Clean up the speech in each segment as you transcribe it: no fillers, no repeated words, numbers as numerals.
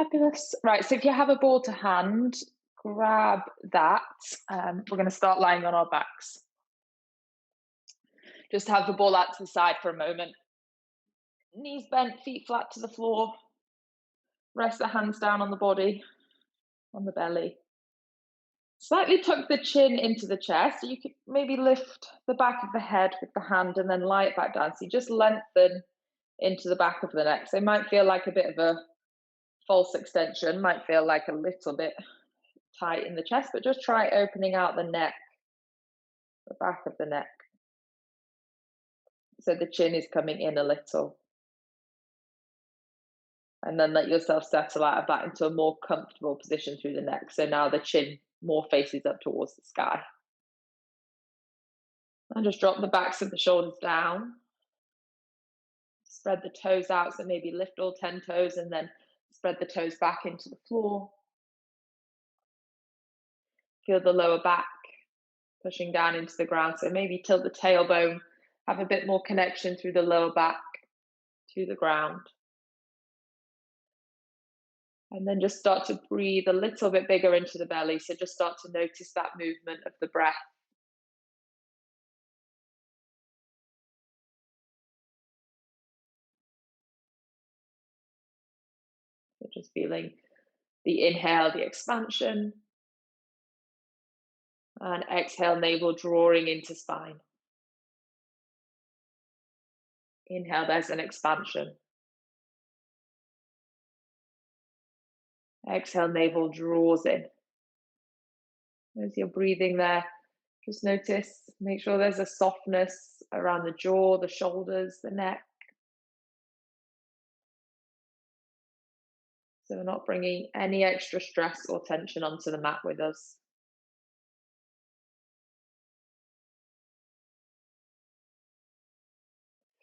Fabulous. Right, so if you have a ball to hand, grab that. We're going to start lying on our backs. Just have the ball out to the side for a moment. Knees bent, feet flat to the floor. Rest the hands down on the body, on the belly. Slightly tuck the chin into the chest. You could maybe lift the back of the head with the hand and then lie it back down. So you just lengthen into the back of the neck. So it might feel like a bit of a false extension, might feel like a little bit tight in the chest, but just try opening out the neck, the back of the neck. So the chin is coming in a little. And then let yourself settle out of that into a more comfortable position through the neck. So now the chin more faces up towards the sky. And just drop the backs of the shoulders down. Spread the toes out, so maybe lift all 10 toes and then spread the toes back into the floor. Feel the lower back pushing down into the ground. So maybe tilt the tailbone, have a bit more connection through the lower back to the ground. And then just start to breathe a little bit bigger into the belly. So just start to notice that movement of the breath. So just feeling the inhale, the expansion. And exhale, navel drawing into spine. Inhale, there's an expansion. Exhale, navel draws in. As you're breathing there, just notice, make sure there's a softness around the jaw, the shoulders, the neck. So we're not bringing any extra stress or tension onto the mat with us.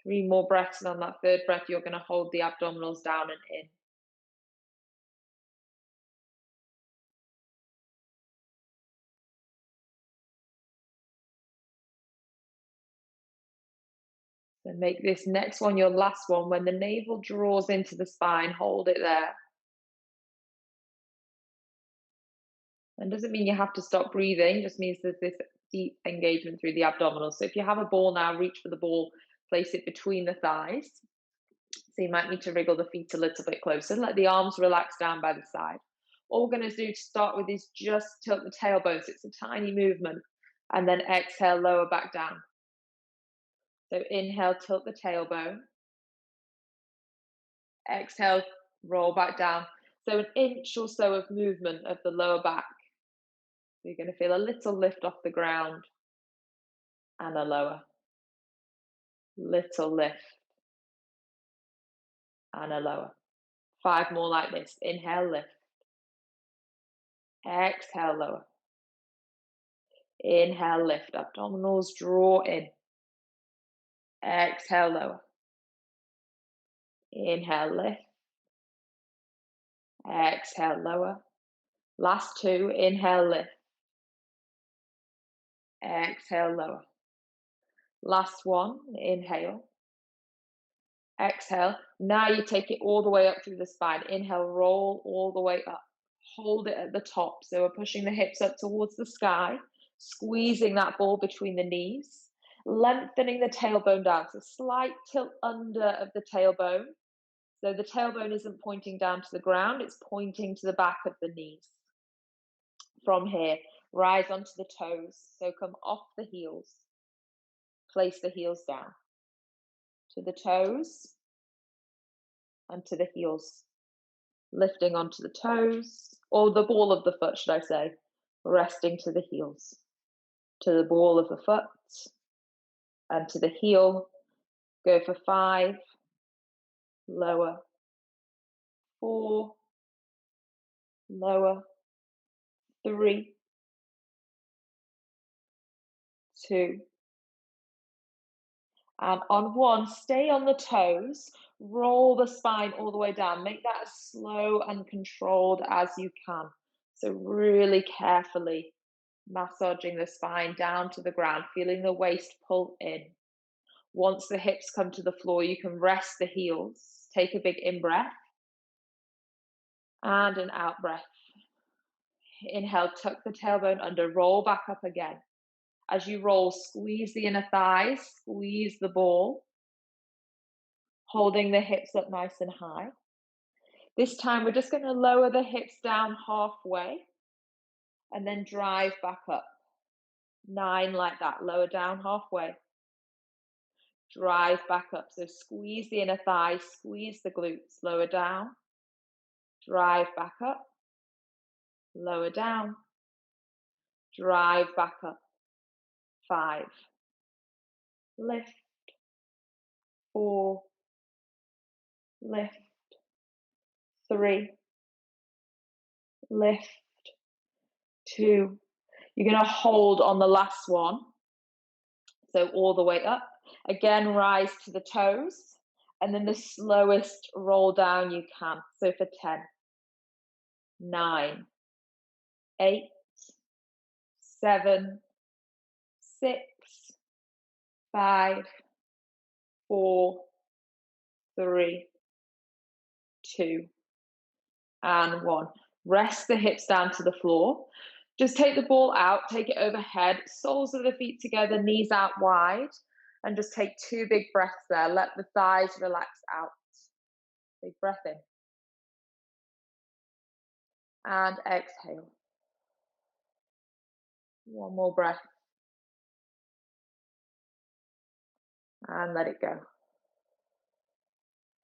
Three more breaths, and on that third breath, you're going to hold the abdominals down and in. So make this next one your last one. When the navel draws into the spine, hold it there. And doesn't mean you have to stop breathing, just means there's this deep engagement through the abdominals. So if you have a ball now, reach for the ball, place it between the thighs. So you might need to wriggle the feet a little bit closer. Let the arms relax down by the side. All we're going to do to start with is just tilt the tailbone. So it's a tiny movement. And then exhale, lower back down. So inhale, tilt the tailbone. Exhale, roll back down. So an inch or so of movement of the lower back. You're going to feel a little lift off the ground and a lower. Little lift and a lower. 5 more like this. Inhale, lift. Exhale, lower. Inhale, lift. Abdominals draw in. Exhale, lower. Inhale, lift. Exhale, lower. Last 2. Inhale, lift. Exhale, lower. Last 1. Inhale. Exhale. Now you take it all the way up through the spine. Inhale, roll all the way up. Hold it at the top. So we're pushing the hips up towards the sky, squeezing that ball between the knees, lengthening the tailbone down. So slight tilt under of the tailbone. So the tailbone isn't pointing down to the ground, it's pointing to the back of the knees. From here, rise onto the toes. So come off the heels. Place the heels down. To the toes and to the heels. Lifting onto the toes, or the ball of the foot, should I say. Resting to the heels. To the ball of the foot and to the heel. Go for 5. Lower. 4. Lower. 3. 2. And on 1, stay on the toes. Roll the spine all the way down. Make that as slow and controlled as you can. So really carefully massaging the spine down to the ground, feeling the waist pull in. Once the hips come to the floor, you can rest the heels. Take a big in-breath. And an out breath. Inhale, tuck the tailbone under, roll back up again. As you roll, squeeze the inner thighs, squeeze the ball, holding the hips up nice and high. This time, we're just going to lower the hips down halfway and then drive back up. 9 like that, lower down halfway. Drive back up. So squeeze the inner thighs, squeeze the glutes, lower down. Drive back up, lower down. Drive back up. 5. Lift. 4. Lift. 3. Lift. 2. You're going to hold on the last one. So all the way up. Again, rise to the toes. And then the slowest roll down you can. So for 10, 9, 8, 7, 6, 5, 4, 3, 2, and 1. Rest the hips down to the floor. Just take the ball out, take it overhead, soles of the feet together, knees out wide, and just take 2 big breaths there. Let the thighs relax out. Big breath in. And exhale. 1 more breath. And let it go.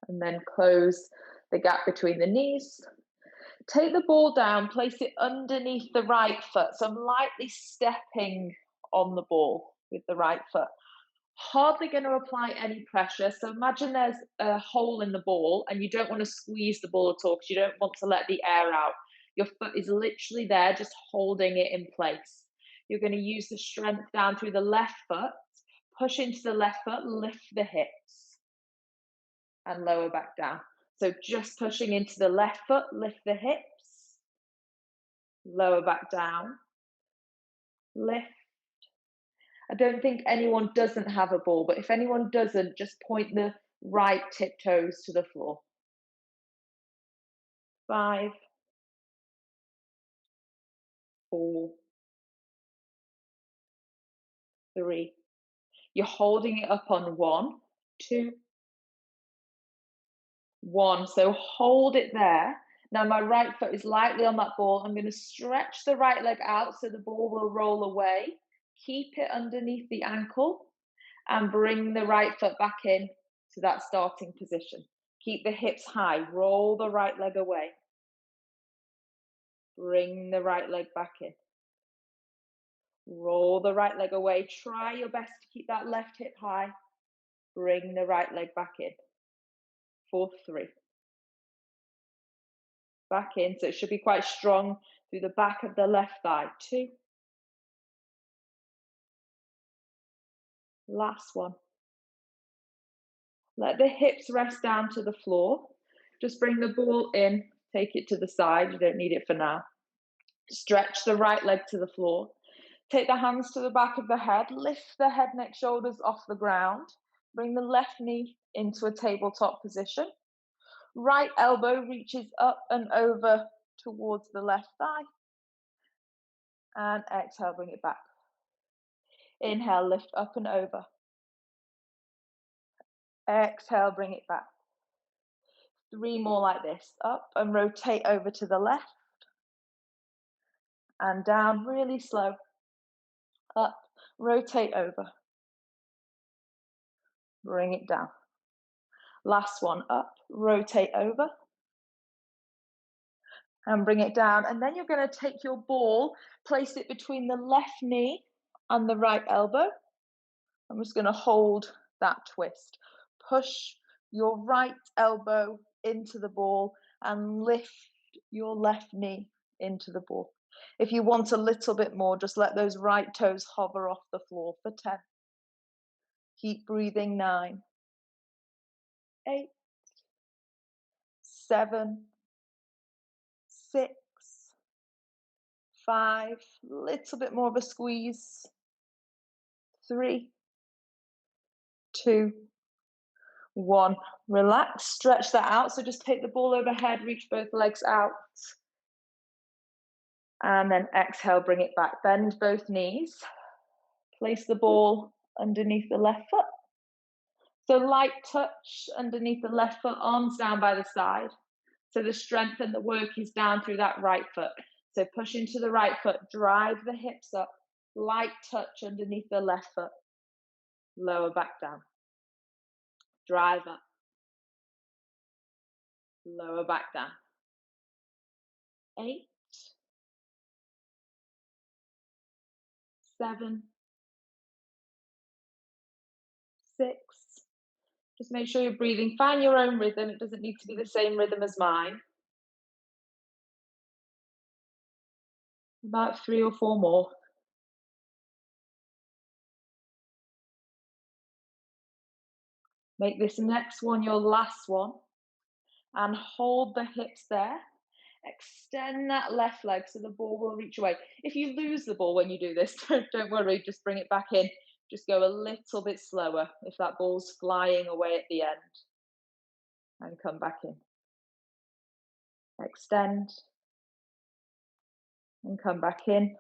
And then close the gap between the knees. Take the ball down, place it underneath the right foot. So I'm lightly stepping on the ball with the right foot. Hardly going to apply any pressure. So imagine there's a hole in the ball and you don't want to squeeze the ball at all because you don't want to let the air out. Your foot is literally there, just holding it in place. You're going to use the strength down through the left foot, push into the left foot, lift the hips, and lower back down. So just pushing into the left foot, lift the hips, lower back down, lift. I don't think anyone doesn't have a ball, but if anyone doesn't, just point the right tiptoes to the floor. 5, 4, 3. You're holding it up on 1, 2, 1. So hold it there. Now my right foot is lightly on that ball. I'm going to stretch the right leg out so the ball will roll away. Keep it underneath the ankle and bring the right foot back in to that starting position. Keep the hips high. Roll the right leg away. Bring the right leg back in. Roll the right leg away. Try your best to keep that left hip high. Bring the right leg back in. 4, 3. Back in. So it should be quite strong through the back of the left thigh. 2. Last one. Let the hips rest down to the floor. Just bring the ball in. Take it to the side. You don't need it for now. Stretch the right leg to the floor. Take the hands to the back of the head. Lift the head, neck, shoulders off the ground. Bring the left knee into a tabletop position. Right elbow reaches up and over towards the left thigh. And exhale, bring it back. Inhale, lift up and over. Exhale, bring it back. 3 more like this. Up and rotate over to the left. And down, really slow. Up, rotate over. Bring it down. Last one, up, rotate over. And bring it down. And then you're going to take your ball, place it between the left knee and the right elbow. I'm just going to hold that twist. Push your right elbow into the ball and lift your left knee into the ball. If you want a little bit more, just let those right toes hover off the floor for 10. Keep breathing. 9, 8, 7, 6, 5, little bit more of a squeeze. 3, 2, 1. Relax, stretch that out. So just take the ball overhead, reach both legs out. And then exhale, bring it back. Bend both knees. Place the ball underneath the left foot. So light touch underneath the left foot, arms down by the side. So the strength and the work is down through that right foot. So push into the right foot, drive the hips up, light touch underneath the left foot. Lower back down. Drive up. Lower back down. 8, 7, 6. Just make sure you're breathing. Find your own rhythm. It doesn't need to be the same rhythm as mine. About 3 or 4 more. Make this next one your last one. And hold the hips there. Extend that left leg so the ball will reach away. If you lose the ball when you do this, don't worry, just bring it back in. Just go a little bit slower if that ball's flying away at the end. And come back in. Extend. And come back in.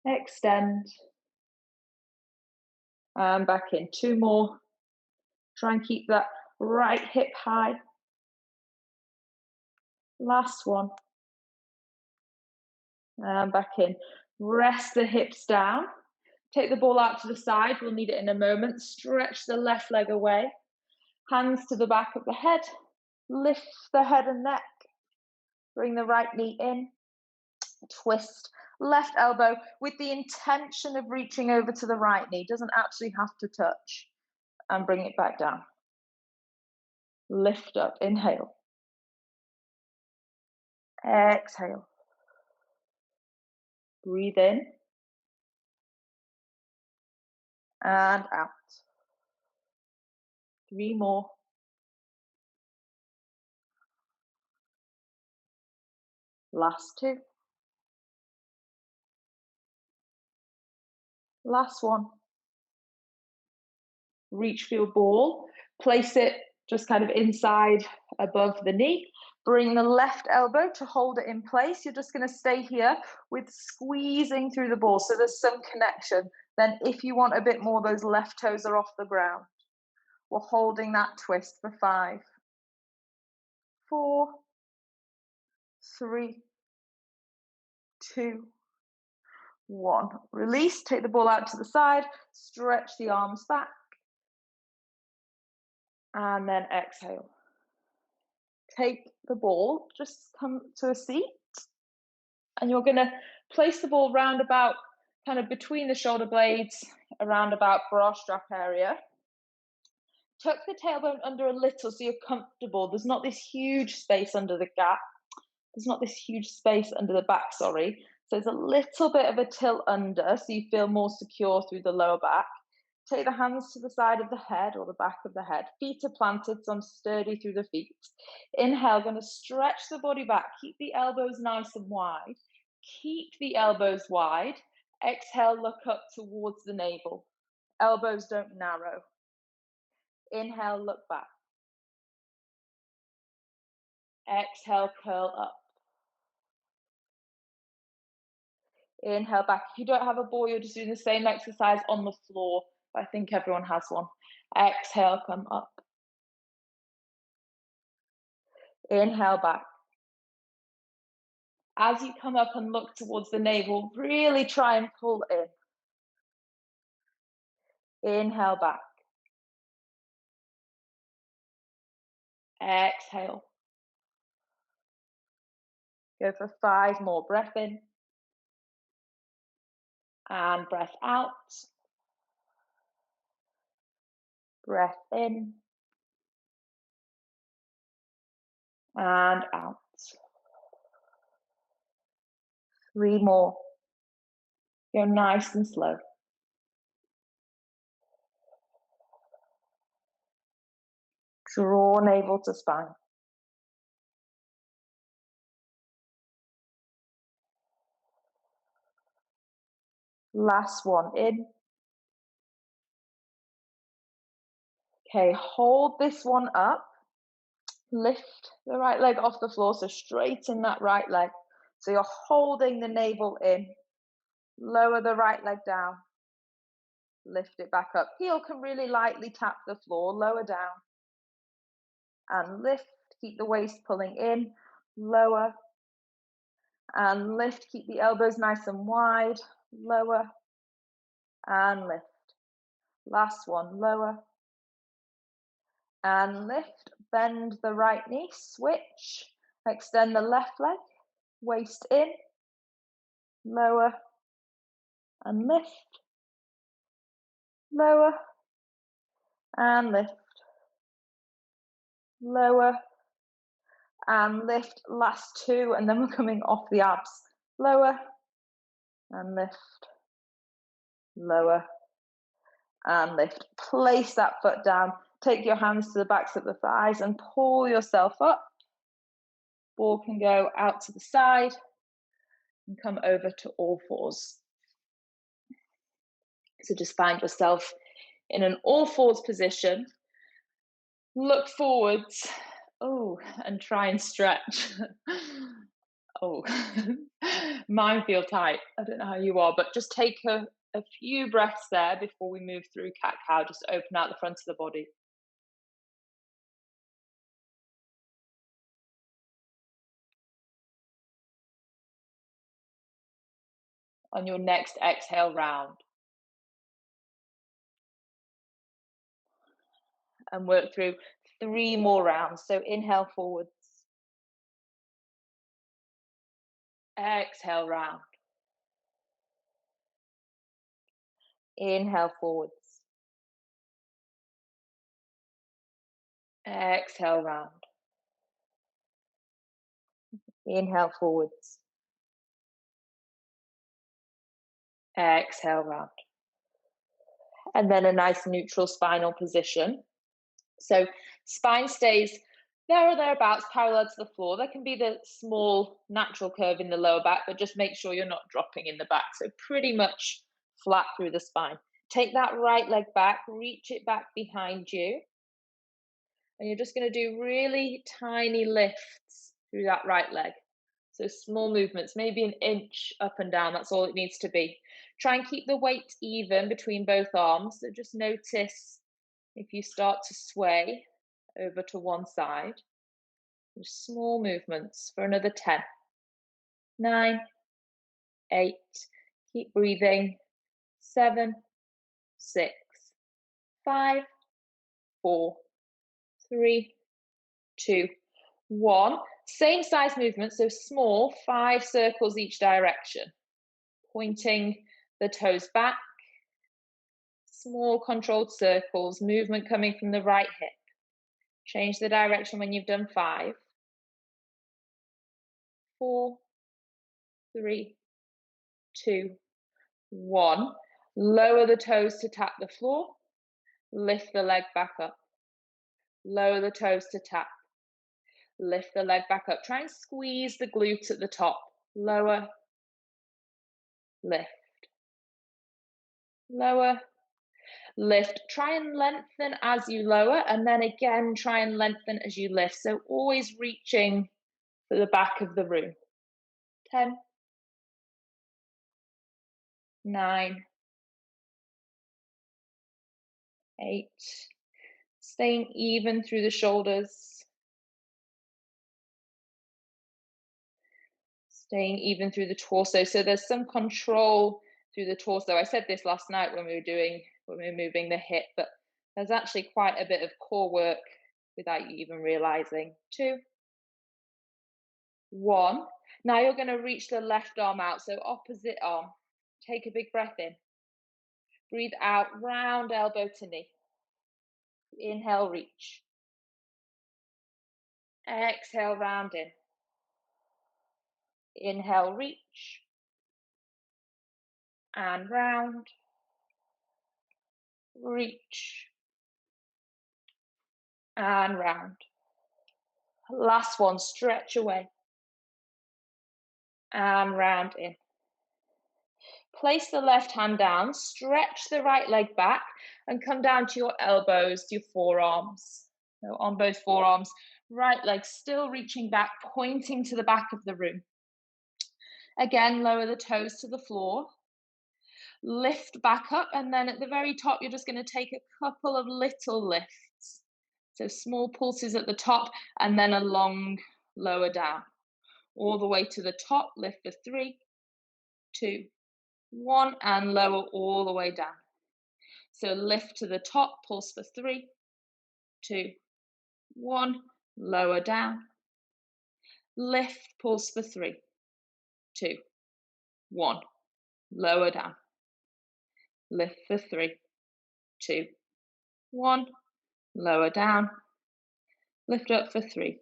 Extend. And back in. 2 more. Try and keep that right hip high. Last one. And back in. Rest the hips down. Take the ball out to the side. We'll need it in a moment. Stretch the left leg away. Hands to the back of the head. Lift the head and neck. Bring the right knee in. Twist left elbow with the intention of reaching over to the right knee. Doesn't actually have to touch. And bring it back down. Lift up. Inhale. Exhale. Breathe in. And out. 3 more. Last 2. Last one. Reach for your ball. Place it just kind of inside above the knee. Bring the left elbow to hold it in place. You're just going to stay here with squeezing through the ball. So there's some connection. Then if you want a bit more, those left toes are off the ground. We're holding that twist for 5, 4, 3, 2, 1. Release, take the ball out to the side, stretch the arms back, and then exhale. Take the ball, just come to a seat, and you're going to place the ball round about, kind of between the shoulder blades, around about bra strap area. Tuck the tailbone under a little so you're comfortable. There's not this huge space under the gap. There's not this huge space under the back, sorry. So there's a little bit of a tilt under so you feel more secure through the lower back. Take the hands to the side of the head or the back of the head. Feet are planted, so I'm sturdy through the feet. Inhale, going to stretch the body back. Keep the elbows nice and wide. Keep the elbows wide. Exhale, look up towards the navel. Elbows don't narrow. Inhale, look back. Exhale, curl up. Inhale back. If you don't have a ball, you're just doing the same exercise on the floor. I think everyone has one. Exhale, come up. Inhale back. As you come up and look towards the navel, really try and pull in. Inhale back. Exhale. Go for 5 more. Breath in. And breath out. Breath in. And out. 3 more. Go nice and slow. Draw navel to spine. Last one in. Okay, hold this one up. Lift the right leg off the floor, so straighten that right leg. So you're holding the navel in. Lower the right leg down. Lift it back up. Heel can really lightly tap the floor. Lower down. And lift. Keep the waist pulling in. Lower. And lift. Keep the elbows nice and wide. Lower. And lift. Last one. Lower. And lift. Bend the right knee. Switch. Extend the left leg. Waist in. Lower. And lift. Lower. And lift. Lower. And lift. Last two, and then we're coming off the abs. Lower and lift, lower and lift. Place that foot down. Take your hands to the backs of the thighs and pull yourself up. Ball can go out to the side and come over to all fours. So just find yourself in an all fours position. Look forwards. Oh, and try and stretch. Oh, mine feel tight. I don't know how you are, but just take a few breaths there before we move through cat-cow. Just open out the front of the body. On your next exhale round. And work through 3 more rounds. So inhale forwards. Exhale round. Inhale forwards. Exhale round. Inhale forwards. Exhale round. And then a nice neutral spinal position. So spine stays there or thereabouts, parallel to the floor. There can be the small natural curve in the lower back, but just make sure you're not dropping in the back. So pretty much flat through the spine. Take that right leg back, reach it back behind you. And you're just going to do really tiny lifts through that right leg. So small movements, maybe an inch up and down. That's all it needs to be. Try and keep the weight even between both arms. So just notice if you start to sway over to one side. Just small movements for another 10, 9, 8, keep breathing, 7, 6, 5, 4, 3, 2, 1. Same size movement, so small, 5 circles each direction. Pointing the toes back, small controlled circles, movement coming from the right hip. Change the direction when you've done 5, 4, 3, 2, 1. Lower the toes to tap the floor. Lift the leg back up. Lower the toes to tap. Lift the leg back up. Try and squeeze the glutes at the top. Lower, lift, lower, lift. Try and lengthen as you lower, and then again try and lengthen as you lift. So always reaching for the back of the room. 10, 9, 8. Staying even through the shoulders. Staying even through the torso. So there's some control through the torso. I said this last night when we were moving the hip, but there's actually quite a bit of core work without you even realizing. 2, 1. Now you're going to reach the left arm out, so opposite arm. Take a big breath in. Breathe out, round elbow to knee. Inhale, reach. Exhale, round in. Inhale, reach. And round. Reach. And round. Last one, stretch away. And round in. Place the left hand down, stretch the right leg back, and come down to your elbows, to your forearms. So on both forearms, right leg still reaching back, pointing to the back of the room. Again, lower the toes to the floor. Lift back up, and then at the very top, you're just going to take a couple of little lifts. So small pulses at the top, and then a long lower down. All the way to the top, lift for 3, 2, 1, and lower all the way down. So lift to the top, pulse for 3, 2, 1, lower down. Lift, pulse for 3, 2, 1, lower down. Lift for 3, 2, 1, lower down. Lift up for 3,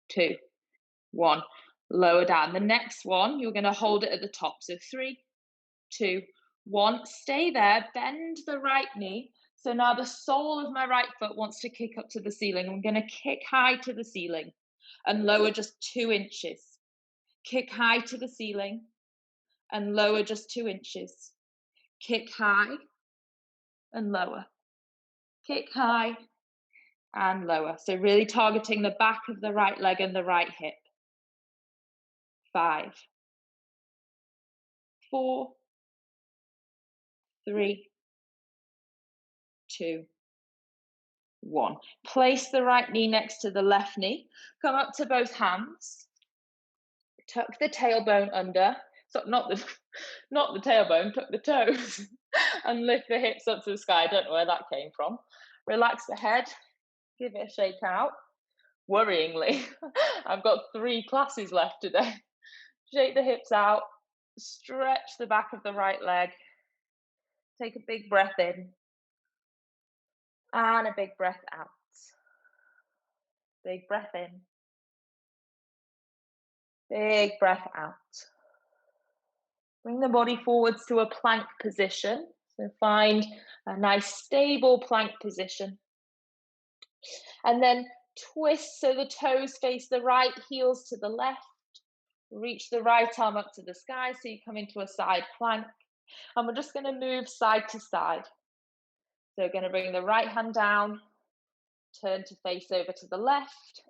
2, 1, lower down. The next one, you're going to hold it at the top. So 3, 2, 1, stay there, bend the right knee. So now the sole of my right foot wants to kick up to the ceiling. I'm going to kick high to the ceiling and lower just 2 inches. Kick high to the ceiling and lower just 2 inches. Kick high and lower. Kick high and lower. So really targeting the back of the right leg and the right hip. 5, 4, 3, 2, 1. Place the right knee next to the left knee. Come up to both hands. Tuck the tailbone under. So not the tailbone, tuck the toes. And lift the hips up to the sky. I don't know where that came from. Relax the head. Give it a shake out. Worryingly, I've got 3 classes left today. Shake the hips out. Stretch the back of the right leg. Take a big breath in. And a big breath out. Big breath in. Big breath out. Bring the body forwards to a plank position. So find a nice stable plank position. And then twist so the toes face the right, heels to the left. Reach the right arm up to the sky so you come into a side plank. And we're just going to move side to side. So we're going to bring the right hand down, turn to face over to the left,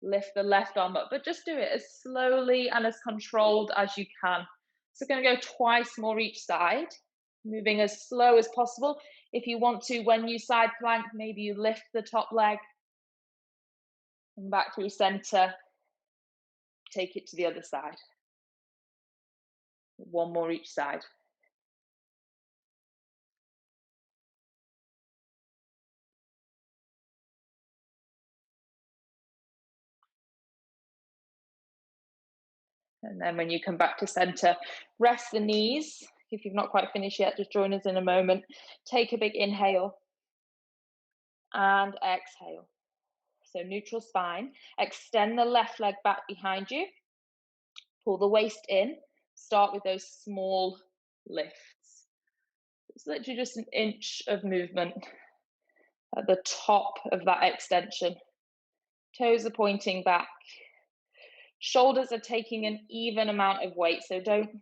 lift the left arm up, but just do it as slowly and as controlled as you can. So we're going to go twice more each side, moving as slow as possible. If you want to, when you side plank, maybe you lift the top leg, come back through center, take it to the other side. 1 more each side. And then when you come back to center, rest the knees. If you've not quite finished yet, just join us in a moment. Take a big inhale and exhale. So neutral spine. Extend the left leg back behind you. Pull the waist in. Start with those small lifts. It's literally just an inch of movement at the top of that extension. Toes are pointing back. Shoulders are taking an even amount of weight, so don't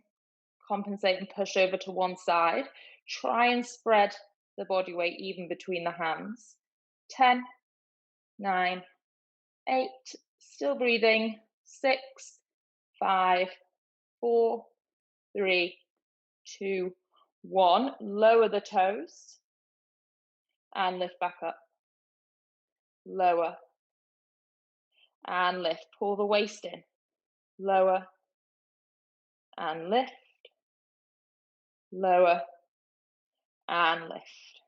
compensate and push over to one side. Try and spread the body weight even between the hands. 10, 9, 8, still breathing. 6, 5, 4, 3, 2, 1. Lower the toes and lift back up. Lower and lift. Pull the waist in. Lower and lift. Lower and lift.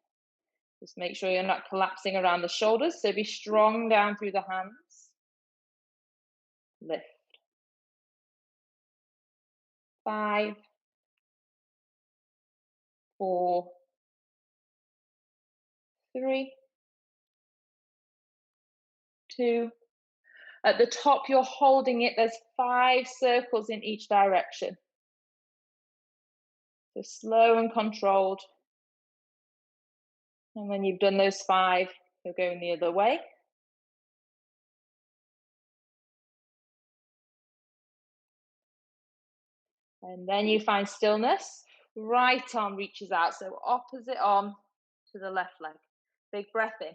Just make sure you're not collapsing around the shoulders, so be strong down through the hands. Lift. 5, 4, 3, 2. At the top, you're holding it. There's 5 circles in each direction. So slow and controlled. And when you've done those 5, you're going the other way. And then you find stillness. Right arm reaches out, so opposite arm to the left leg. Big breath in.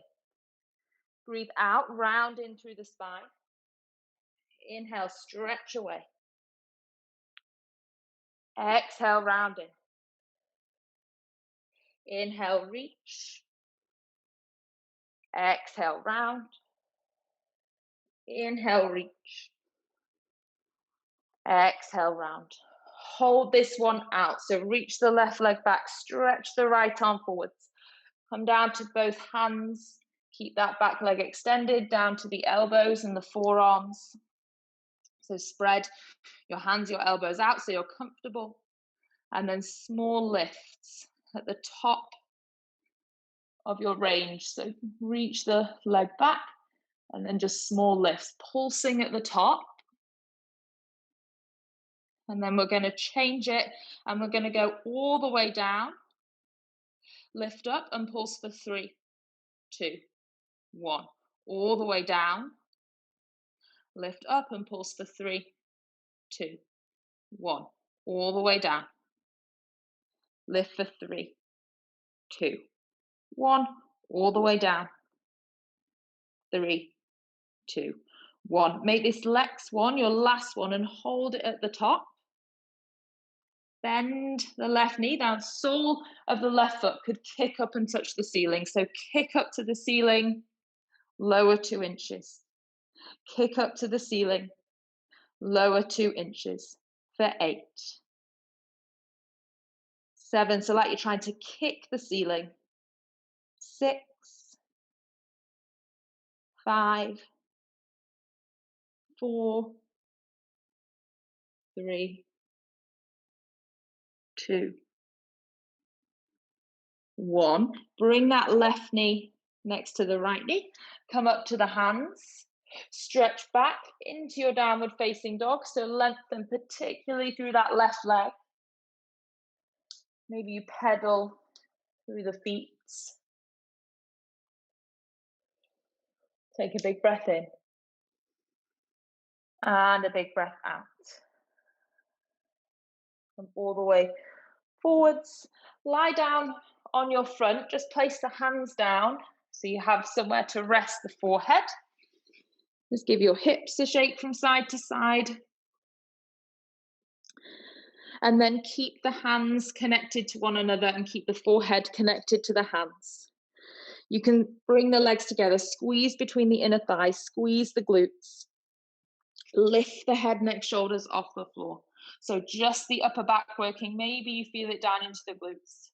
Breathe out, round in through the spine. Inhale, stretch away. Exhale, round in. Inhale, reach. Exhale, round. Inhale, reach. Exhale, round. Hold this one out. So reach the left leg back, stretch the right arm forwards. Come down to both hands. Keep that back leg extended down to the elbows and the forearms. So spread your hands, your elbows out so you're comfortable. And then small lifts at the top of your range. So reach the leg back and then just small lifts, pulsing at the top. And then we're going to change it and we're going to go all the way down. Lift up and pulse for 3, 2, 1. All the way down. Lift up and pulse for 3, 2, 1. All the way down. Lift for 3, 2, 1. All the way down. 3, 2, 1. Make this next one your last one and hold it at the top. Bend the left knee down. Sole of the left foot could kick up and touch the ceiling. So kick up to the ceiling, lower 2 inches. Kick up to the ceiling, lower 2 inches for 8. 7, so like you're trying to kick the ceiling. 6, 5, 4, 3, 2, 1. Bring that left knee next to the right knee. Come up to the hands. Stretch back into your downward facing dog. So lengthen particularly through that left leg. Maybe you pedal through the feet. Take a big breath in. And a big breath out. Come all the way forwards. Lie down on your front. Just place the hands down so you have somewhere to rest the forehead. Just give your hips a shake from side to side. And then keep the hands connected to one another and keep the forehead connected to the hands. You can bring the legs together, squeeze between the inner thighs, squeeze the glutes. Lift the head, neck, shoulders off the floor. So just the upper back working. Maybe you feel it down into the glutes.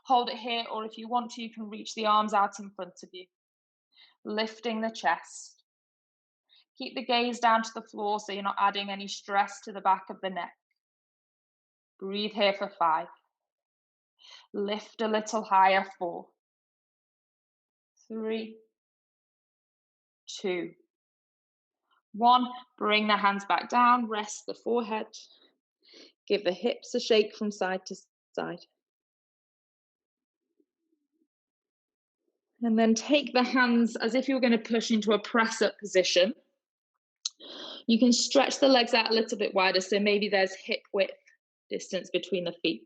Hold it here, or if you want to, you can reach the arms out in front of you. Lifting the chest. Keep the gaze down to the floor so you're not adding any stress to the back of the neck. Breathe here for 5. Lift a little higher, 4, 3, 2, 1. Bring the hands back down, rest the forehead. Give the hips a shake from side to side. And then take the hands as if you're going to push into a press-up position. You can stretch the legs out a little bit wider, so maybe there's hip width distance between the feet.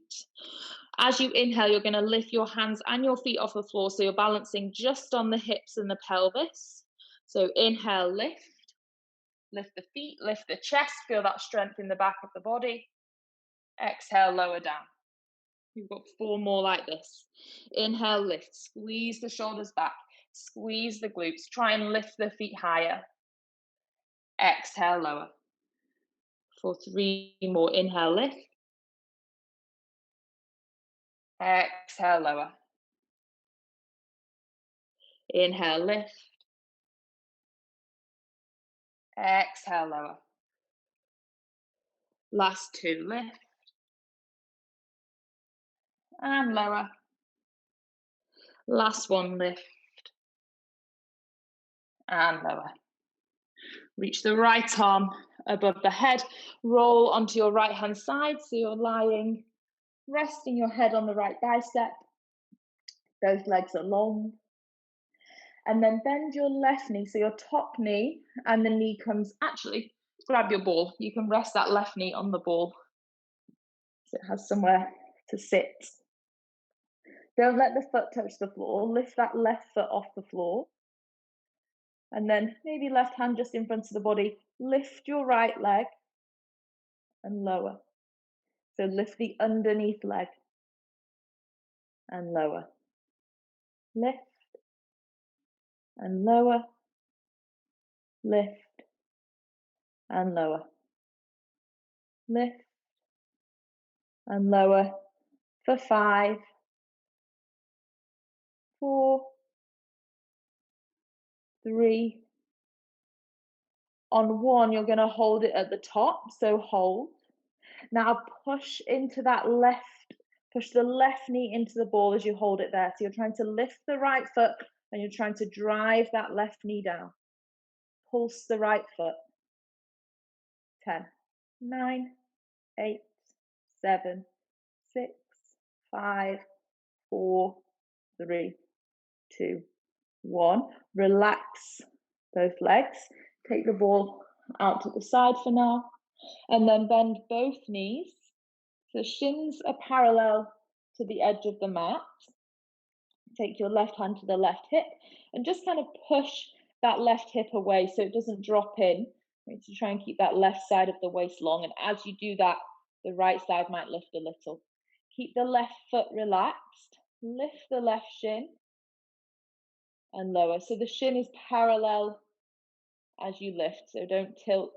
As you inhale, you're going to lift your hands and your feet off the floor, so you're balancing just on the hips and the pelvis. So inhale, lift. Lift the feet, lift the chest, feel that strength in the back of the body. Exhale, lower down. You've got 4 more like this. Inhale, lift, squeeze the shoulders back, squeeze the glutes, try and lift the feet higher. Exhale, lower. For 3 more, inhale, lift. Exhale, lower. Inhale, lift. Exhale, lower. Last 2, lift. And lower. Last 1, lift. And lower. Reach the right arm above the head. Roll onto your right hand side so you're lying, resting your head on the right bicep. Both legs are long. And then bend your left knee, so your top knee and the knee comes, actually, grab your ball. You can rest that left knee on the ball so it has somewhere to sit. Don't let the foot touch the floor. Lift that left foot off the floor. And then maybe left hand just in front of the body. Lift your right leg and lower. So lift the underneath leg and lower. Lift and lower. Lift and lower. Lift and lower for 5, 4, 3. On 1, you're going to hold it at the top, so hold. Now push into that push the left knee into the ball as you hold it there. So you're trying to lift the right foot and you're trying to drive that left knee down. Pulse the right foot. 10, 9, 8, 7, 6, 5, 4, 3, 2, 1. Relax both legs. Take the ball out to the side for now. And then bend both knees. So shins are parallel to the edge of the mat. Take your left hand to the left hip and just kind of push that left hip away so it doesn't drop in. You need to try and keep that left side of the waist long. And as you do that, the right side might lift a little. Keep the left foot relaxed. Lift the left shin and lower. So the shin is parallel as you lift. So don't tilt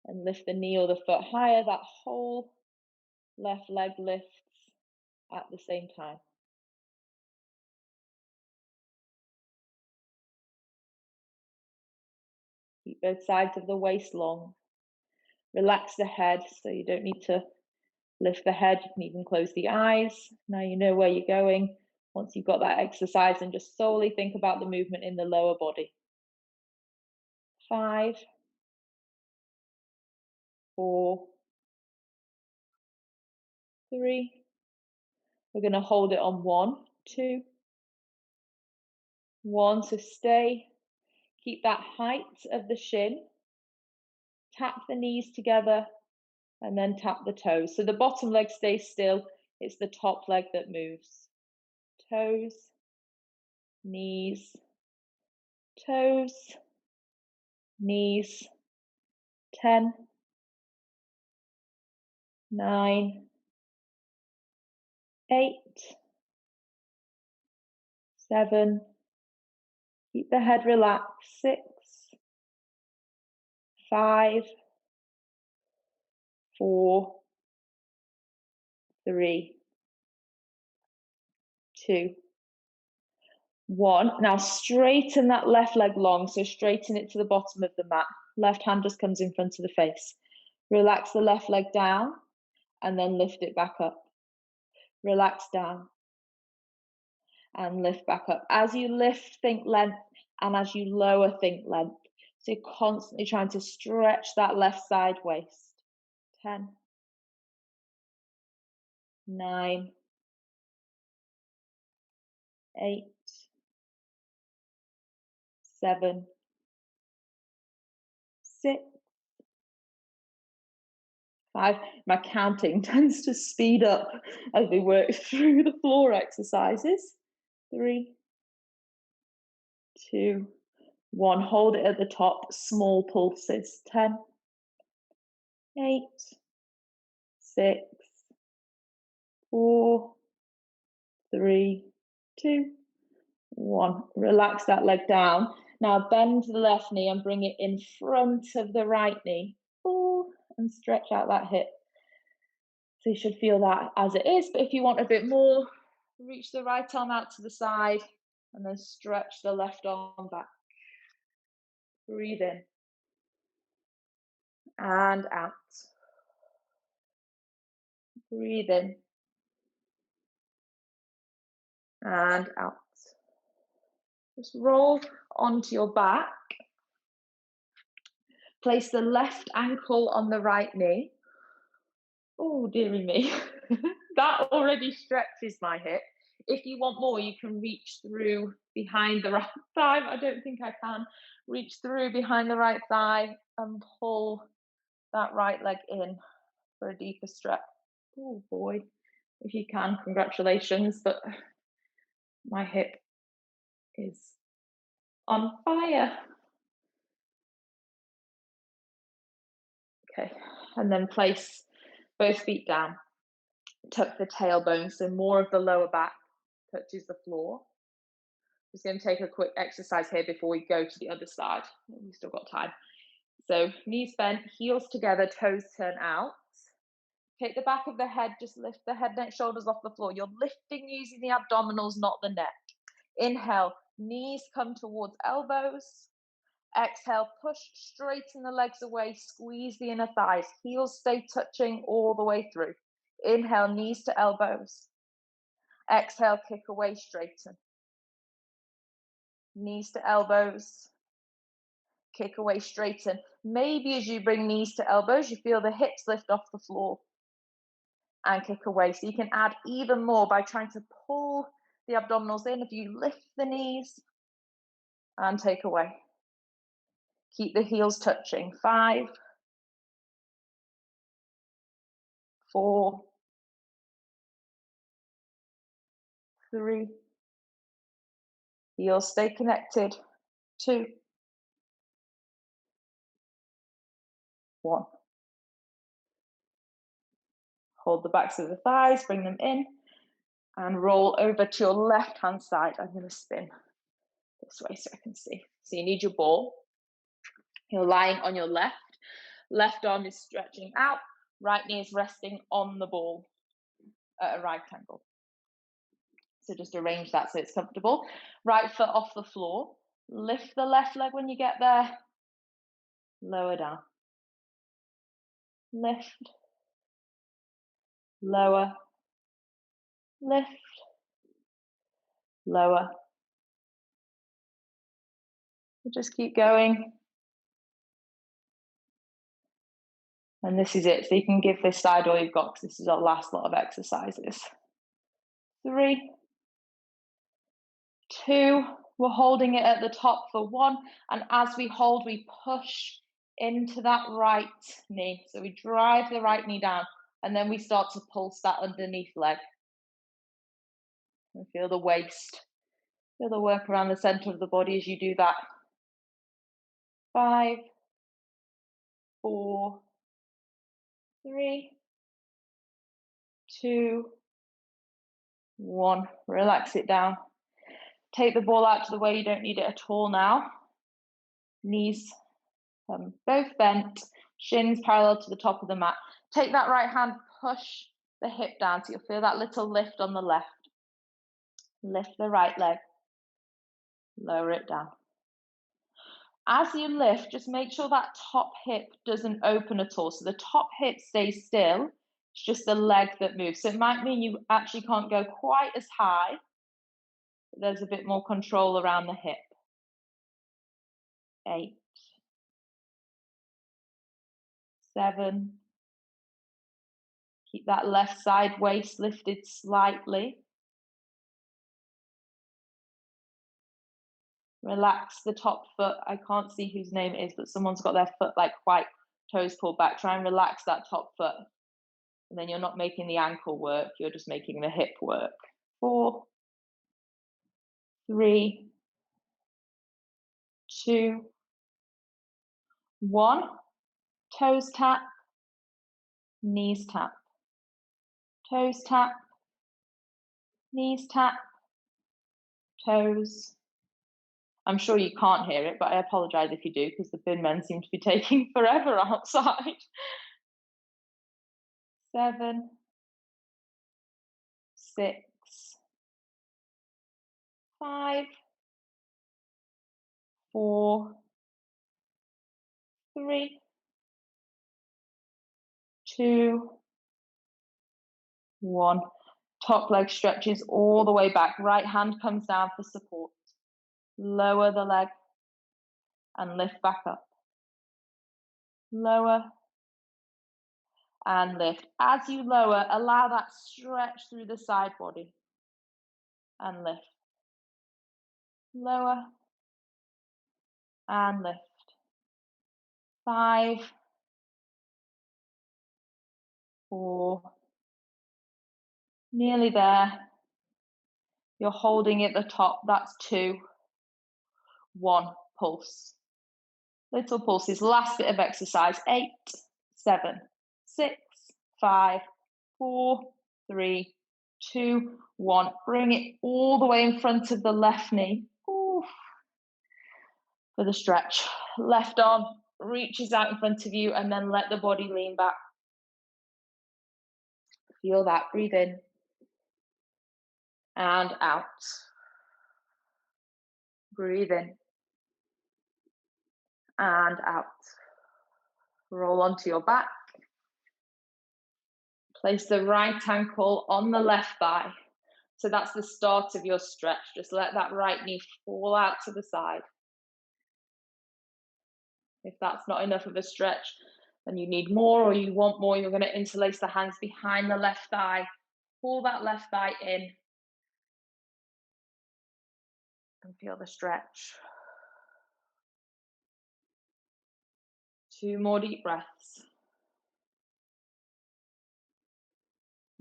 and lift the knee or the foot higher. That whole left leg lifts at the same time. Keep both sides of the waist long. Relax the head so you don't need to lift the head. You can even close the eyes. Now you know where you're going. Once you've got that exercise, and just solely think about the movement in the lower body. 5, 4, 3. We're going to hold it on 1, 2, 1. So stay. Keep that height of the shin. Tap the knees together and then tap the toes. So the bottom leg stays still. It's the top leg that moves. Toes, knees, toes, knees. 10, 9, 8, 7. Keep the head relaxed. 6, 5, 4, 3, 2, 1. Now straighten that left leg long, so straighten it to the bottom of the mat. Left hand just comes in front of the face. Relax the left leg down and then lift it back up. Relax down and lift back up. As you lift, think length, and as you lower, think length. So you're constantly trying to stretch that left side waist. 10, 9, 8, 7, 6, 5. My counting tends to speed up as we work through the floor exercises. 3, 2, 1. Hold it at the top, small pulses. 10, 8, 6, 4, 3, 2, 1. Relax that leg down. Now bend the left knee and bring it in front of the right knee. And stretch out that hip. So you should feel that as it is, but if you want a bit more, reach the right arm out to the side and then stretch the left arm back. Breathe in and out. Breathe in and out. Just roll onto your back. Place the left ankle on the right knee. Oh, dearie me. That already stretches my hip. If you want more, you can reach through behind the right thigh. I don't think I can. Reach through behind the right thigh and pull that right leg in for a deeper stretch. Oh boy. If you can, congratulations, but my hip is on fire. Okay, and then place both feet down. Tuck the tailbone so more of the lower back touches the floor. Just going to take a quick exercise here before we go to the other side. We've still got time. So knees bent, heels together, toes turn out. Take the back of the head, just lift the head, neck, shoulders off the floor. You're lifting using the abdominals, not the neck. Inhale, knees come towards elbows. Exhale, push, straighten the legs away, squeeze the inner thighs. Heels stay touching all the way through. Inhale, knees to elbows. Exhale, kick away, straighten. Knees to elbows. Kick away, straighten. Maybe as you bring knees to elbows, you feel the hips lift off the floor and kick away. So you can add even more by trying to pull the abdominals in. If you lift the knees and take away. Keep the heels touching. 5, 4, 3. Heels stay connected. 2, 1. Hold the backs of the thighs, bring them in, and roll over to your left-hand side. I'm going to spin this way so I can see. So you need your ball. You're lying on your left. Left arm is stretching out. Right knee is resting on the ball at a right angle. So just arrange that so it's comfortable. Right foot off the floor. Lift the left leg when you get there. Lower down. Lift. Lower. Lift. Lower. Just keep going. And this is it. So you can give this side all you've got because this is our last lot of exercises. 3, 2, we're holding it at the top for 1. And as we hold, we push into that right knee. So we drive the right knee down and then we start to pulse that underneath leg. And feel the waist. Feel the work around the center of the body as you do that. 5, 4, 3, 2, 1. Relax it down. Take the ball out to the way you don't need it at all now. Knees both bent, shins parallel to the top of the mat. Take that right hand, push the hip down so you'll feel that little lift on the left. Lift the right leg, lower it down. As you lift, just make sure that top hip doesn't open at all. So the top hip stays still, it's just the leg that moves. So it might mean you actually can't go quite as high, but there's a bit more control around the hip. 8, 7, keep that left side waist lifted slightly. Relax the top foot. I can't see whose name it is, but someone's got their foot like quite toes pulled back. Try and relax that top foot. And then you're not making the ankle work, you're just making the hip work. 4, 3, 2, 1. Toes tap, knees tap. Toes tap, knees tap, toes. I'm sure you can't hear it, but I apologize if you do, because the bin men seem to be taking forever outside. 7, 6, 5, 4, 3, 2, 1. Top leg stretches all the way back. Right hand comes down for support. Lower the leg and lift back up. Lower and lift. As you lower, allow that stretch through the side body and lift. Lower and lift. 5, 4, Nearly there. You're holding at the top. That's 2, 1, pulse. Little pulses. Last bit of exercise. 8, 7, 6, 5, 4, 3, 2, 1. Bring it all the way in front of the left knee. Ooh. For the stretch. Left arm reaches out in front of you, and then let the body lean back. Feel that. Breathe in and out. Breathe in and out. Roll onto your back. Place the right ankle on the left thigh. So that's the start of your stretch. Just let that right knee fall out to the side. If that's not enough of a stretch, then you need more or you want more, you're going to interlace the hands behind the left thigh. Pull that left thigh in. And feel the stretch. 2 more deep breaths.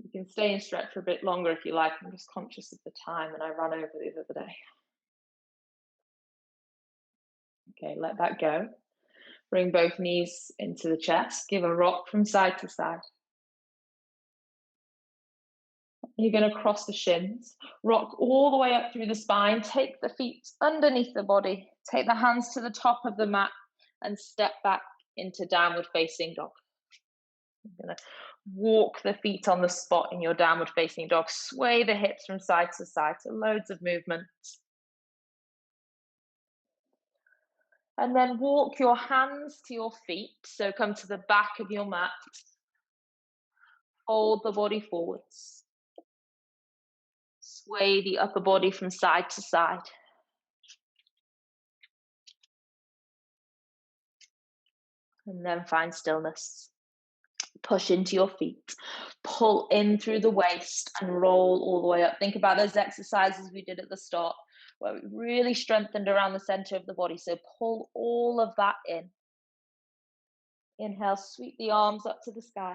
You can stay in stretch for a bit longer if you like. I'm just conscious of the time and I ran over the other day. Okay, let that go. Bring both knees into the chest. Give a rock from side to side. You're going to cross the shins. Rock all the way up through the spine. Take the feet underneath the body. Take the hands to the top of the mat and step back into downward facing dog. You're going to walk the feet on the spot in your downward facing dog. Sway the hips from side to side. So loads of movement. And then walk your hands to your feet. So come to the back of your mat. Hold the body forwards. Sway the upper body from side to side. And then find stillness. Push into your feet. Pull in through the waist and roll all the way up. Think about those exercises we did at the start where we really strengthened around the center of the body. So pull all of that in. Inhale, sweep the arms up to the sky.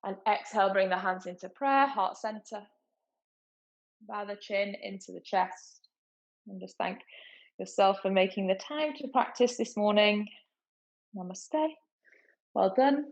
And exhale, bring the hands into prayer, heart center. Bow the chin into the chest. And just thank yourself for making the time to practice this morning. Namaste. Well done.